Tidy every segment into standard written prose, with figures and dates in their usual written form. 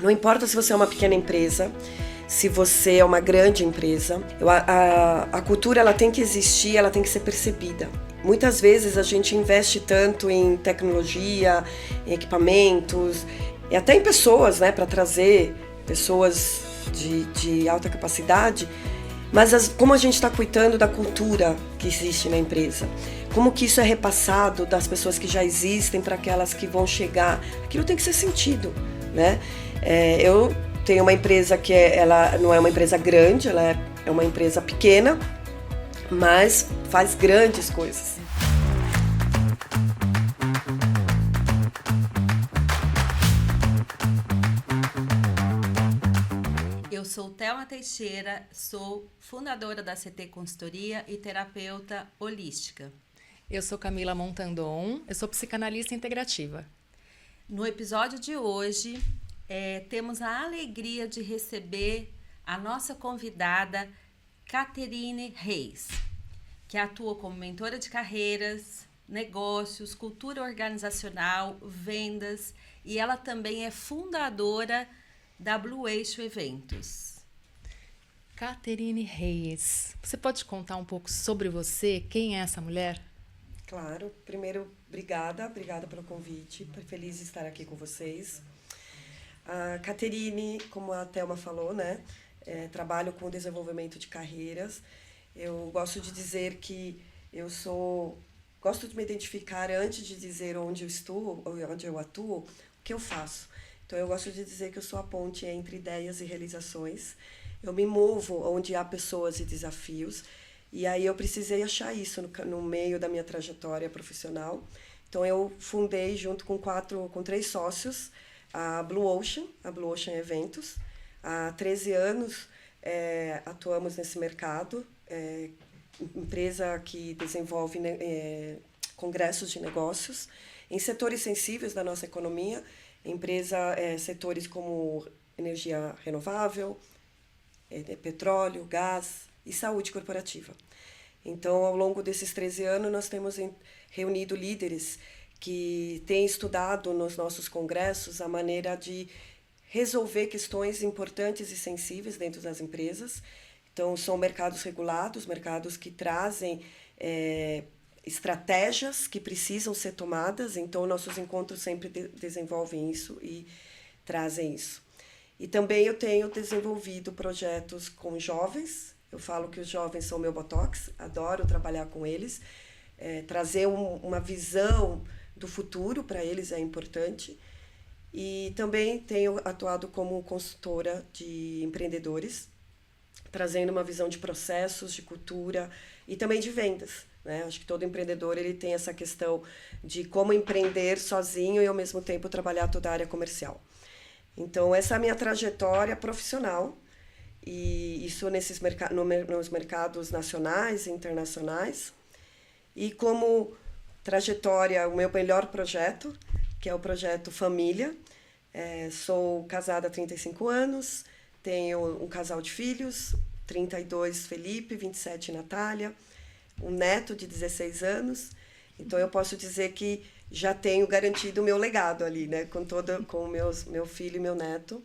Não importa se você é uma pequena empresa, se você é uma grande empresa, a cultura ela tem que existir, ela tem que ser percebida. Muitas vezes a gente investe tanto em tecnologia, em equipamentos, e até em pessoas, né, para trazer pessoas de alta capacidade, mas como a gente está cuidando da cultura que existe na empresa? Como que isso é repassado das pessoas que já existem para aquelas que vão chegar? Aquilo tem que ser sentido, né? Eu tenho uma empresa que ela não é uma empresa grande, ela é uma empresa pequena, mas faz grandes coisas. Eu sou Thelma Teixeira, sou fundadora da CT Consultoria e terapeuta holística. Eu sou Camila Montandon, eu sou psicanalista integrativa. No episódio de hoje, temos a alegria de receber a nossa convidada, Caterine Reis, que atua como mentora de carreiras, negócios, cultura organizacional, vendas, e ela também é fundadora da Blue Eixo Eventos. Caterine Reis, você pode contar um pouco sobre você? Quem é essa mulher? Claro. Primeiro, obrigada pelo convite. Feliz de estar aqui com vocês. A Caterine, como a Thelma falou, né, trabalho com desenvolvimento de carreiras. Eu gosto de dizer que gosto de me identificar antes de dizer onde eu estou, onde eu atuo, o que eu faço. Então, eu gosto de dizer que eu sou a ponte entre ideias e realizações. Eu me movo onde há pessoas e desafios. E aí eu precisei achar isso no meio da minha trajetória profissional. Então, eu fundei, junto com 3 sócios, a Blue Ocean Eventos. Há 13 anos atuamos nesse mercado. Empresa que desenvolve congressos de negócios em setores sensíveis da nossa economia. Setores como energia renovável, petróleo, gás e saúde corporativa. Então, ao longo desses 13 anos, nós temos reunido líderes que têm estudado nos nossos congressos a maneira de resolver questões importantes e sensíveis dentro das empresas. Então, são mercados regulados, mercados que trazem estratégias que precisam ser tomadas, então nossos encontros sempre desenvolvem isso e trazem isso. E também eu tenho desenvolvido projetos com jovens. Eu falo que os jovens são meu botox, adoro trabalhar com eles. Trazer uma visão do futuro para eles é importante. E também tenho atuado como consultora de empreendedores, trazendo uma visão de processos, de cultura e também de vendas. Né? Acho que todo empreendedor ele tem essa questão de como empreender sozinho e, ao mesmo tempo, trabalhar toda a área comercial. Então, essa é a minha trajetória profissional, e isso nos mercados nacionais e internacionais. E como trajetória, o meu melhor projeto, que é o projeto Família. Sou casada há 35 anos, tenho um casal de filhos, 32 Felipe, 27 Natália, um neto de 16 anos. Então, eu posso dizer que já tenho garantido o meu legado ali, né? Com meu filho e meu neto.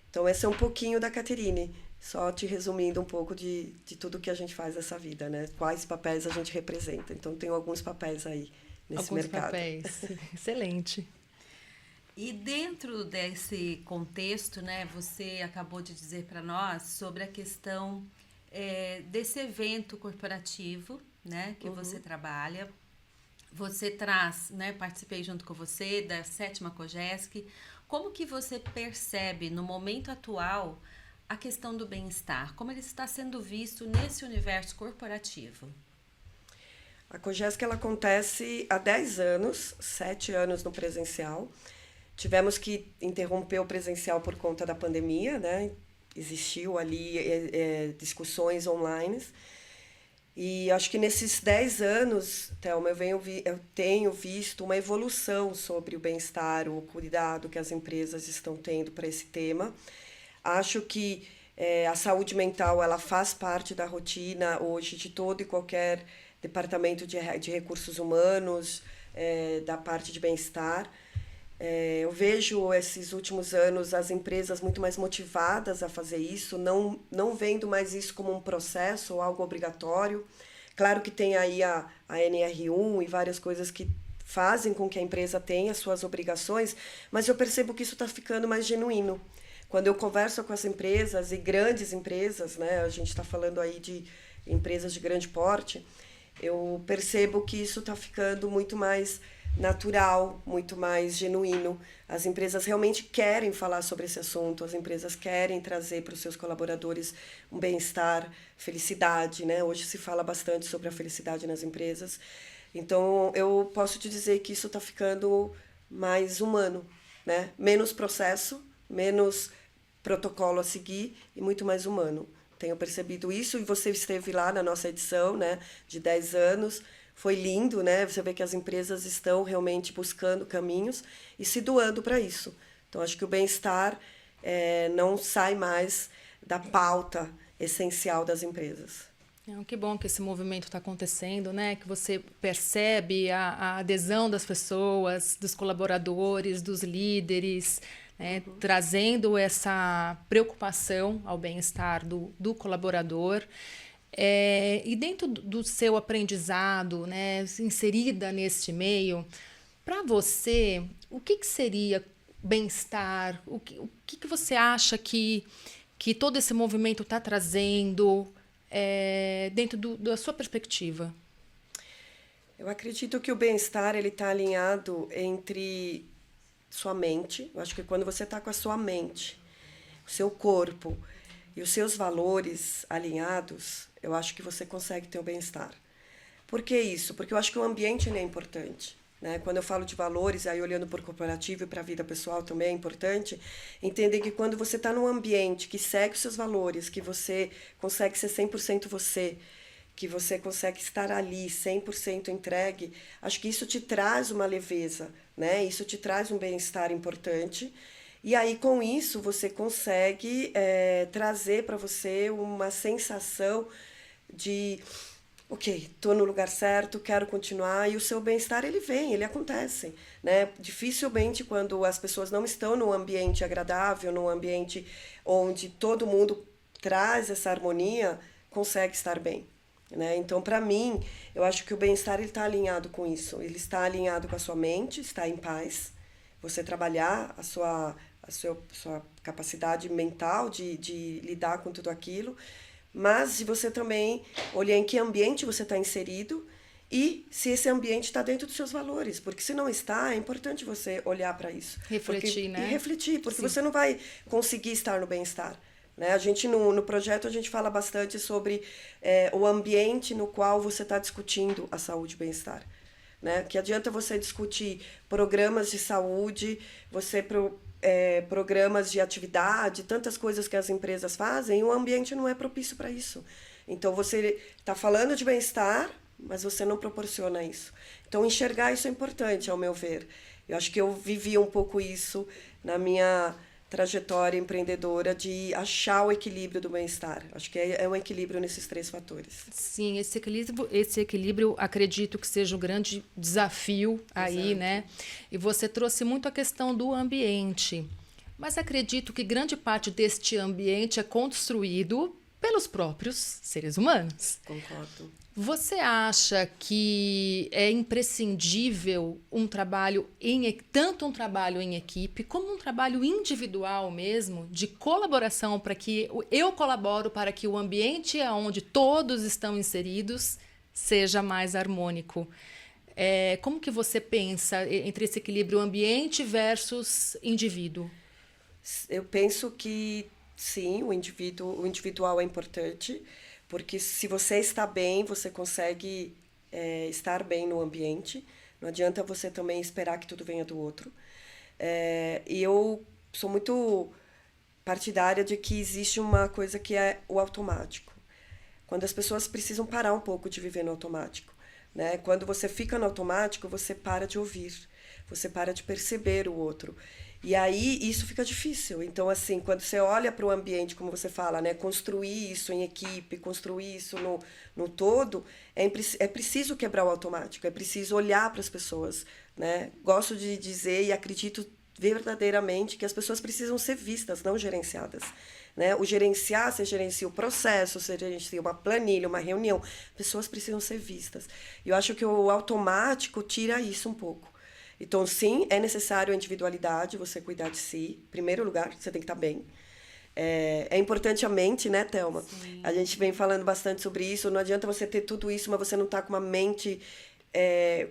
Então, esse é um pouquinho da Caterine. Só te resumindo um pouco de tudo que a gente faz nessa vida, né? Quais papéis a gente representa. Então, tenho alguns papéis aí nesse mercado. Alguns papéis. Excelente. E dentro desse contexto, né, você acabou de dizer para nós sobre a questão desse evento corporativo, né, que você trabalha. Você traz, né, participei junto com você da 7ª COGESC. Como que você percebe no momento atual a questão do bem-estar? Como ele está sendo visto nesse universo corporativo? A COGESC ela acontece há 10 anos, 7 anos no presencial. Tivemos que interromper o presencial por conta da pandemia, né? Existiu ali discussões online. E acho que nesses 10 anos, Thelma, eu tenho visto uma evolução sobre o bem-estar, o cuidado que as empresas estão tendo para esse tema. Acho que a saúde mental ela faz parte da rotina hoje de todo e qualquer departamento de recursos humanos, da parte de bem-estar. Eu vejo esses últimos anos as empresas muito mais motivadas a fazer isso, não vendo mais isso como um processo ou algo obrigatório. Claro que tem aí a NR1 e várias coisas que fazem com que a empresa tenha suas obrigações, mas eu percebo que isso está ficando mais genuíno. Quando eu converso com as empresas, e grandes empresas, né, a gente está falando aí de empresas de grande porte, eu percebo que isso está ficando muito mais natural, muito mais genuíno. As empresas realmente querem falar sobre esse assunto, as empresas querem trazer para os seus colaboradores um bem-estar, felicidade, né? Hoje se fala bastante sobre a felicidade nas empresas. Então, eu posso te dizer que isso está ficando mais humano, né? Menos processo, menos protocolo a seguir e muito mais humano. Tenho percebido isso e você esteve lá na nossa edição, né, de 10 anos. Foi lindo, né? Você vê que as empresas estão realmente buscando caminhos e se doando para isso. Então, acho que o bem-estar não sai mais da pauta essencial das empresas. Que bom que esse movimento está acontecendo, né? Que você percebe a adesão das pessoas, dos colaboradores, dos líderes, né? Trazendo essa preocupação ao bem-estar do colaborador. E dentro do seu aprendizado, né, inserida neste meio, para você, o que seria bem-estar? O que você acha que todo esse movimento está trazendo dentro da sua perspectiva? Eu acredito que o bem-estar ele está alinhado entre sua mente. Eu acho que quando você está com a sua mente, o seu corpo e os seus valores alinhados, eu acho que você consegue ter o bem-estar. Por que isso? Porque eu acho que o ambiente é importante. Né? Quando eu falo de valores, aí olhando para o corporativo e para a vida pessoal também é importante, entender que quando você está num ambiente que segue os seus valores, que você consegue ser 100% você, que você consegue estar ali 100% entregue, acho que isso te traz uma leveza, né? Isso te traz um bem-estar importante. E aí, com isso, você consegue trazer para você uma sensação de, ok, estou no lugar certo, quero continuar, e o seu bem-estar, ele vem, ele acontece, né? Dificilmente, quando as pessoas não estão num ambiente agradável, num ambiente onde todo mundo traz essa harmonia, consegue estar bem, né? Então, para mim, eu acho que o bem-estar está alinhado com isso, ele está alinhado com a sua mente, está em paz, você trabalhar a sua capacidade mental de lidar com tudo aquilo, mas se você também olhar em que ambiente você está inserido e se esse ambiente está dentro dos seus valores, porque se não está, é importante você olhar para isso. Refletir, né? E refletir, porque Sim. você não vai conseguir estar no bem-estar. Né? A gente, no projeto, a gente fala bastante sobre o ambiente no qual você está discutindo a saúde e bem-estar. Né? Que adianta você discutir programas de saúde, programas de atividade, tantas coisas que as empresas fazem, e o ambiente não é propício para isso. Então, você está falando de bem-estar, mas você não proporciona isso. Então, enxergar isso é importante, ao meu ver. Eu acho que eu vivi um pouco isso na minha trajetória empreendedora, de achar o equilíbrio do bem-estar. Acho que é um equilíbrio nesses 3 fatores. Sim, esse equilíbrio acredito que seja um grande desafio aí, Exato. né? E você trouxe muito a questão do ambiente. Mas acredito que grande parte deste ambiente é construído pelos próprios seres humanos. Concordo. Você acha que é imprescindível tanto um trabalho em equipe, como um trabalho individual mesmo, de colaboração, para que eu colaboro para que o ambiente onde todos estão inseridos seja mais harmônico? Como que você pensa entre esse equilíbrio ambiente versus indivíduo? Eu penso que sim, o individual é importante, porque se você está bem, você consegue estar bem no ambiente. Não adianta você também esperar que tudo venha do outro. E eu sou muito partidária de que existe uma coisa que é o automático. Quando as pessoas precisam parar um pouco de viver no automático. Né? Quando você fica no automático, você para de ouvir, você para de perceber o outro. E aí isso fica difícil. Então, assim, quando você olha para o ambiente, como você fala, né, construir isso em equipe, construir isso no todo, é preciso quebrar o automático, é preciso olhar para as pessoas, né? Gosto de dizer e acredito verdadeiramente que as pessoas precisam ser vistas, não gerenciadas. Né? O gerenciar, você gerencia o processo, você gerencia uma planilha, uma reunião. Pessoas precisam ser vistas. E eu acho que o automático tira isso um pouco. Então, sim, é necessário a individualidade, você cuidar de si. Em primeiro lugar, você tem que estar bem. É importante a mente, né, Thelma? Sim. A gente vem falando bastante sobre isso. Não adianta você ter tudo isso, mas você não está com uma mente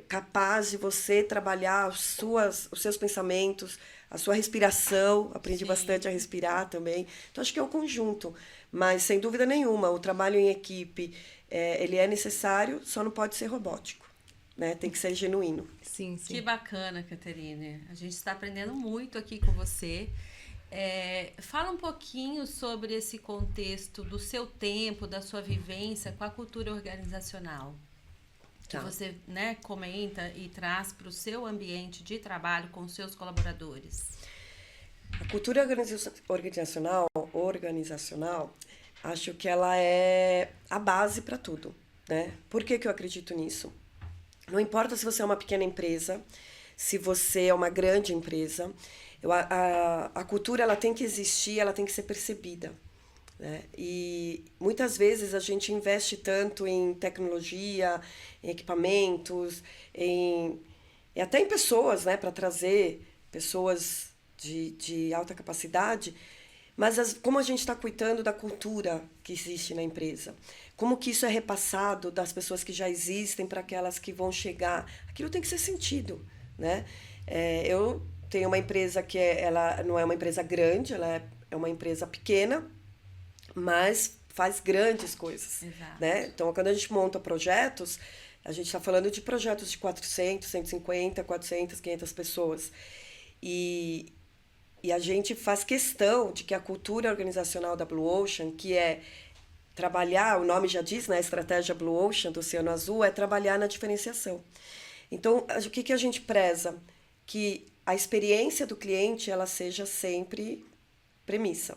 capaz de você trabalhar os seus pensamentos, a sua respiração. Aprendi bastante a respirar também. Então, acho que é um conjunto. Mas, sem dúvida nenhuma, o trabalho em equipe, ele é necessário, só não pode ser robótico. Né? Tem que ser genuíno. Sim, sim. Que bacana, Caterine. A gente está aprendendo muito aqui com você. Fala um pouquinho sobre esse contexto do seu tempo, da sua vivência com a cultura organizacional. Que você, né, comenta e traz para o seu ambiente de trabalho com os seus colaboradores. A cultura organizacional, acho que ela é a base para tudo. Né? Por que eu acredito nisso? Não importa se você é uma pequena empresa, se você é uma grande empresa, a cultura ela tem que existir, ela tem que ser percebida. Né? E muitas vezes a gente investe tanto em tecnologia, em equipamentos, e até em pessoas, né? Para trazer pessoas de alta capacidade, mas como a gente está cuidando da cultura que existe na empresa? Como que isso é repassado das pessoas que já existem para aquelas que vão chegar? Aquilo tem que ser sentido, né? Eu tenho uma empresa que ela não é uma empresa grande, ela é uma empresa pequena, mas faz grandes coisas. Né? Então, quando a gente monta projetos, a gente está falando de projetos de 400, 150, 400, 500 pessoas. E a gente faz questão de que a cultura organizacional da Blue Ocean, que é trabalhar, o nome já diz, né, a estratégia Blue Ocean, do Oceano Azul, é trabalhar na diferenciação. Então, o que a gente preza? Que a experiência do cliente ela seja sempre premissa.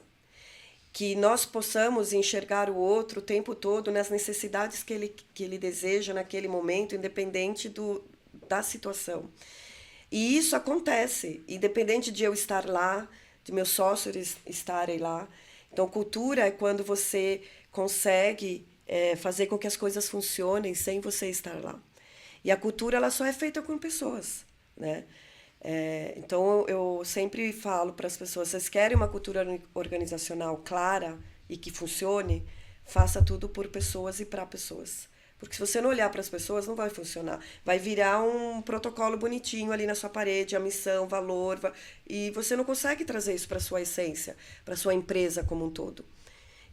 Que nós possamos enxergar o outro o tempo todo nas necessidades que ele deseja naquele momento, independente da situação. E isso acontece, independente de eu estar lá, de meus sócios estarem lá. Então, cultura é quando você consegue fazer com que as coisas funcionem sem você estar lá. E a cultura ela só é feita com pessoas, né? Então, eu sempre falo para as pessoas, vocês querem uma cultura organizacional clara e que funcione, faça tudo por pessoas e para pessoas. Porque se você não olhar para as pessoas, não vai funcionar. Vai virar um protocolo bonitinho ali na sua parede, a missão, valor, e você não consegue trazer isso para a sua essência, para a sua empresa como um todo.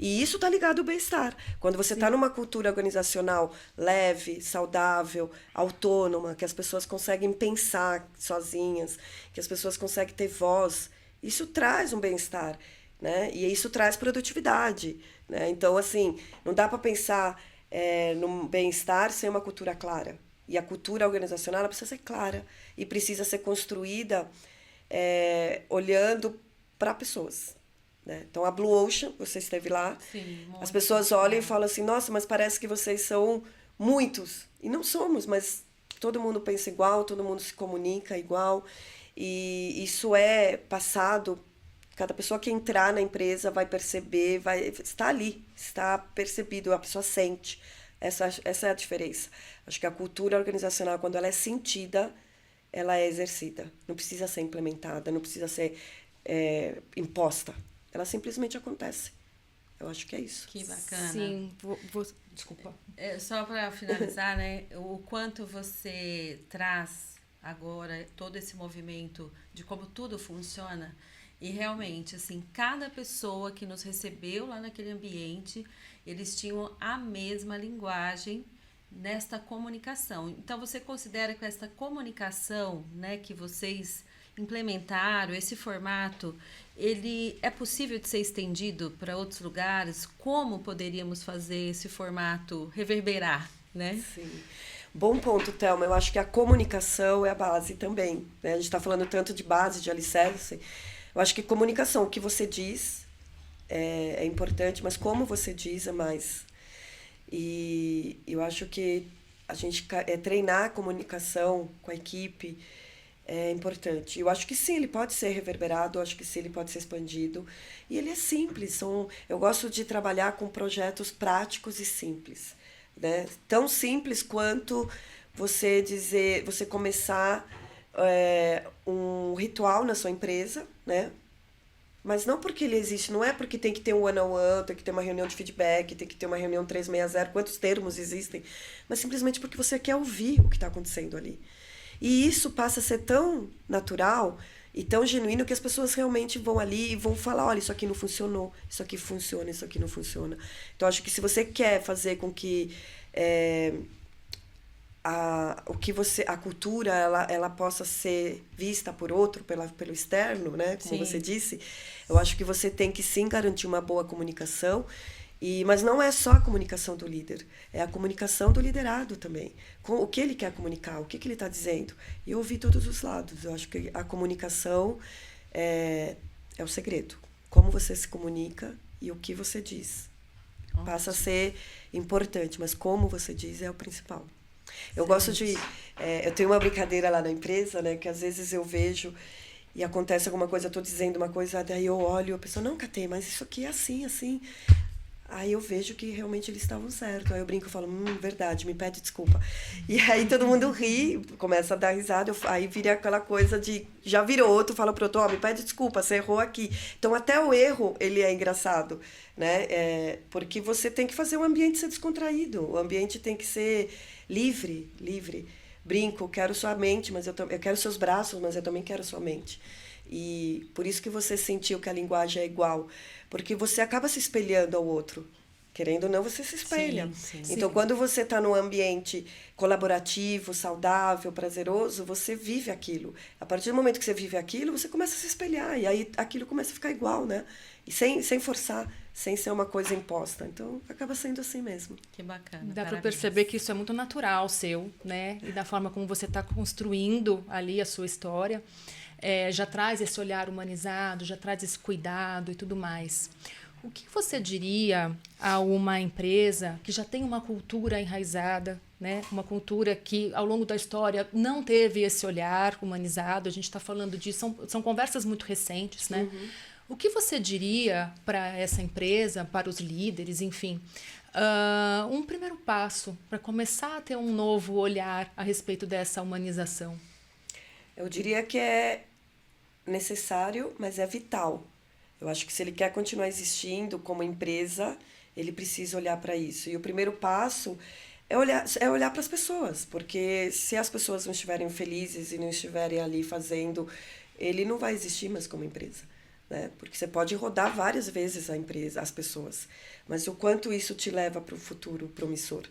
E isso está ligado ao bem-estar. Quando você está numa cultura organizacional leve, saudável, autônoma, que as pessoas conseguem pensar sozinhas, que as pessoas conseguem ter voz, isso traz um bem-estar, né? E isso traz produtividade, né? Então, assim, não dá para pensar no bem-estar sem uma cultura clara. E a cultura organizacional ela precisa ser clara e precisa ser construída olhando para pessoas. Né? Então, a Blue Ocean, você esteve lá, sim, as pessoas olham e falam assim, nossa, mas parece que vocês são muitos. E não somos, mas todo mundo pensa igual, todo mundo se comunica igual. E isso é passado, cada pessoa que entrar na empresa vai perceber, está ali, está percebido, a pessoa sente. Essa é a diferença. Acho que a cultura organizacional, quando ela é sentida, ela é exercida. Não precisa ser implementada, não precisa ser imposta. Ela simplesmente acontece. Eu acho que é isso. Que bacana. Sim, desculpa. Só para finalizar, né? O quanto você traz agora todo esse movimento de como tudo funciona. E realmente, assim, cada pessoa que nos recebeu lá naquele ambiente, eles tinham a mesma linguagem nesta comunicação. Então, você considera que essa comunicação, né, que vocês implementaram, esse formato, ele é possível de ser estendido para outros lugares? Como poderíamos fazer esse formato reverberar, né? Sim. Bom ponto, Thelma. Eu acho que a comunicação é a base também. Né? A gente está falando tanto de base, de alicerce. Eu acho que comunicação, o que você diz é importante, mas como você diz é mais. E eu acho que a gente treinar a comunicação com a equipe, é importante. Eu acho que sim, ele pode ser reverberado, eu acho que sim, ele pode ser expandido. E ele é simples. Eu gosto de trabalhar com projetos práticos e simples, né? Tão simples quanto você começar um ritual na sua empresa, né? Mas não porque ele existe, não é porque tem que ter um one-on-one, tem que ter uma reunião de feedback, tem que ter uma reunião 360, quantos termos existem, mas simplesmente porque você quer ouvir o que está acontecendo ali. E isso passa a ser tão natural e tão genuíno que as pessoas realmente vão ali e vão falar, olha, isso aqui não funcionou, isso aqui funciona, isso aqui não funciona. Então, acho que se você quer fazer com que a cultura ela possa ser vista por outro, pelo externo, né? Como Sim. você disse, eu acho que você tem que sim garantir uma boa comunicação, mas não é só a comunicação do líder, é a comunicação do liderado também. Com o que ele quer comunicar, o que ele está dizendo. E ouvir todos os lados. Eu acho que a comunicação é o segredo. Como você se comunica e o que você diz. Ótimo. Passa a ser importante, mas como você diz é o principal. Eu gosto de... eu tenho uma brincadeira lá na empresa, né? Que às vezes eu vejo e acontece alguma coisa, eu estou dizendo uma coisa, daí eu olho e a pessoa, não, Catê, mas isso aqui é assim, assim. Aí eu vejo que realmente eles estavam certos. Aí eu brinco e falo, verdade, me pede desculpa. E aí todo mundo ri, começa a dar risada. Aí vira aquela coisa de... Já virou outro, fala pro outro, me pede desculpa, você errou aqui. Então até o erro, ele é engraçado, né? Porque você tem que fazer o ambiente ser descontraído. O ambiente tem que ser livre. Brinco, quero sua mente, mas eu quero seus braços, mas eu também quero sua mente. E por isso que você sentiu que a linguagem é igual. Porque você acaba se espelhando ao outro. Querendo ou não, você se espelha. Sim. Então, quando você está num ambiente colaborativo, saudável, prazeroso, você vive aquilo. A partir do momento que você vive aquilo, você começa a se espelhar. E aí aquilo começa a ficar igual, né? E sem forçar, sem ser uma coisa imposta. Então, acaba sendo assim mesmo. Que bacana. Dá para parabéns. perceber que isso é muito natural seu, né? E da forma como você está construindo ali a sua história. Já traz esse olhar humanizado, já traz esse cuidado e tudo mais. O que você diria a uma empresa que já tem uma cultura enraizada, né? Uma cultura que, ao longo da história, não teve esse olhar humanizado? A gente está falando disso, são conversas muito recentes, né? Uhum. O que você diria para essa empresa, para os líderes, enfim, um primeiro passo para começar a ter um novo olhar a respeito dessa humanização? Eu diria que é necessário, mas é vital. Eu acho que se ele quer continuar existindo como empresa, ele precisa olhar para isso. E o primeiro passo é olhar para as pessoas, porque se as pessoas não estiverem felizes e não estiverem ali fazendo, ele não vai existir mais como empresa, né? Porque você pode rodar várias vezes a empresa, as pessoas, mas o quanto isso te leva para o futuro promissor.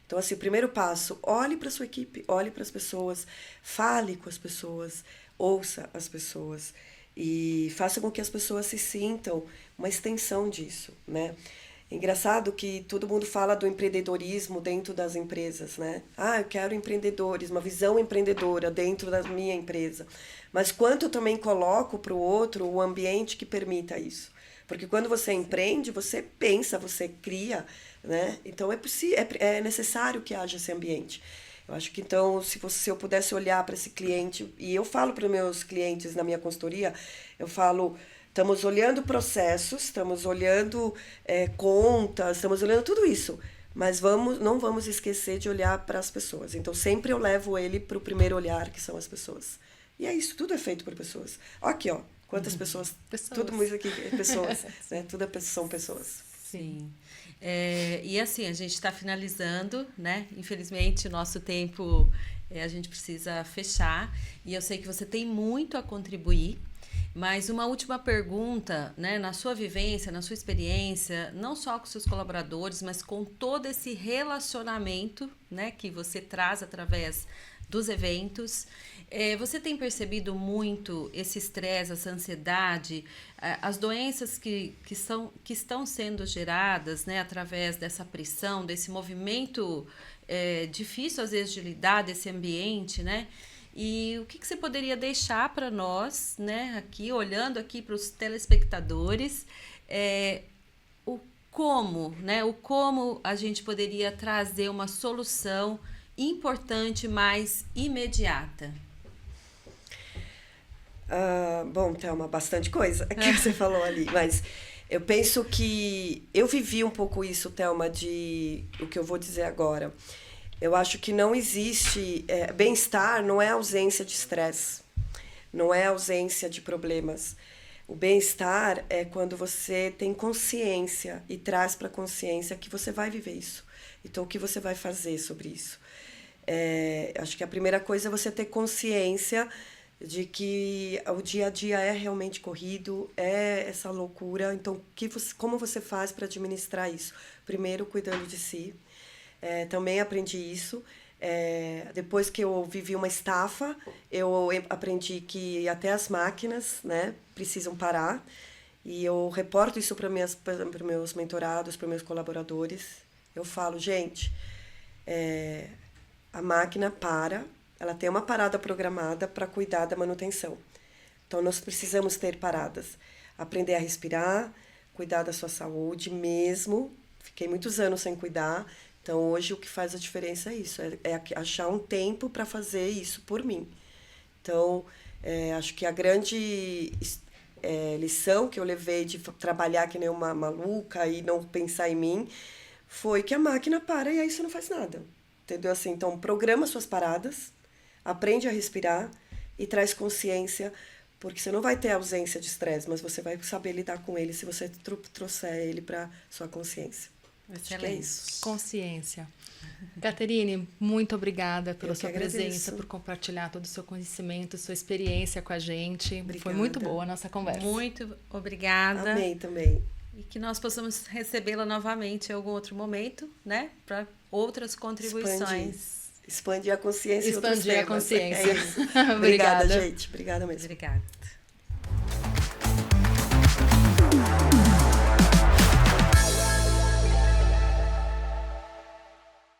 Então, assim, o primeiro passo, olhe para a sua equipe, olhe para as pessoas, fale com as pessoas, ouça as pessoas e faça com que as pessoas se sintam uma extensão disso, né? É engraçado que todo mundo fala do empreendedorismo dentro das empresas, né? Eu quero empreendedores, uma visão empreendedora dentro da minha empresa. Mas quanto eu também coloco para o outro o ambiente que permita isso? Porque quando você empreende, você pensa, você cria, né? Então é necessário que haja esse ambiente. Eu acho que então, se eu pudesse olhar para esse cliente, e eu falo para os meus clientes na minha consultoria, eu falo, estamos olhando processos, estamos olhando contas, estamos olhando tudo isso, mas não vamos esquecer de olhar para as pessoas. Então, sempre eu levo ele para o primeiro olhar, que são as pessoas. E é isso, tudo é feito por pessoas. Aqui, ó, quantas pessoas. Tudo isso aqui é pessoas, né? Tudo são pessoas. Sim. E assim, a gente está finalizando, né? Infelizmente, o nosso tempo, a gente precisa fechar. E eu sei que você tem muito a contribuir. Mas uma última pergunta, né? Na sua vivência, na sua experiência, não só com seus colaboradores, mas com todo esse relacionamento, né? Que você traz através dos eventos. Você tem percebido muito esse estresse, essa ansiedade, as doenças que estão sendo geradas, né, através dessa pressão, desse movimento difícil, às vezes, de lidar, desse ambiente, né? E o que você poderia deixar para nós, né, aqui, olhando aqui para os telespectadores, o como a gente poderia trazer uma solução importante, mais imediata? Bom, Thelma, bastante coisa que você falou ali, mas eu penso que eu vivi um pouco isso, Thelma, de o que eu vou dizer agora. Eu acho que não existe... bem-estar não é ausência de estresse, não é ausência de problemas. O bem-estar é quando você tem consciência e traz para a consciência que você vai viver isso. Então, o que você vai fazer sobre isso? Acho que a primeira coisa é você ter consciência de que o dia a dia é realmente corrido, é essa loucura. Então, como você faz para administrar isso? Primeiro, cuidando de si. Também aprendi isso. Depois que eu vivi uma estafa, eu aprendi que até as máquinas, né, precisam parar. E eu reporto isso para meus mentorados, para meus colaboradores. Eu falo, gente, a máquina para, ela tem uma parada programada para cuidar da manutenção. Então, nós precisamos ter paradas. Aprender a respirar, cuidar da sua saúde mesmo. Fiquei muitos anos sem cuidar. Então, hoje, o que faz a diferença é isso. É achar um tempo para fazer isso por mim. Então, acho que a grande lição que eu levei de trabalhar que nem uma maluca e não pensar em mim foi que a máquina para e aí você não faz nada. Entendeu? Assim, então, programa suas paradas, aprende a respirar e traz consciência, porque você não vai ter ausência de estresse, mas você vai saber lidar com ele se você trouxer ele para sua consciência. Acho que é isso. Consciência. Caterine, muito obrigada pela Eu sua que agradeço. presença, por compartilhar todo o seu conhecimento, sua experiência com a gente. Obrigada. Foi muito boa a nossa conversa. Muito obrigada. Amei também. E que nós possamos recebê-la novamente em algum outro momento, né? Para outras contribuições. Expandir a consciência e outros Expandir a temas. consciência. É isso. Obrigada. Obrigada, gente. Obrigada mesmo. Obrigada.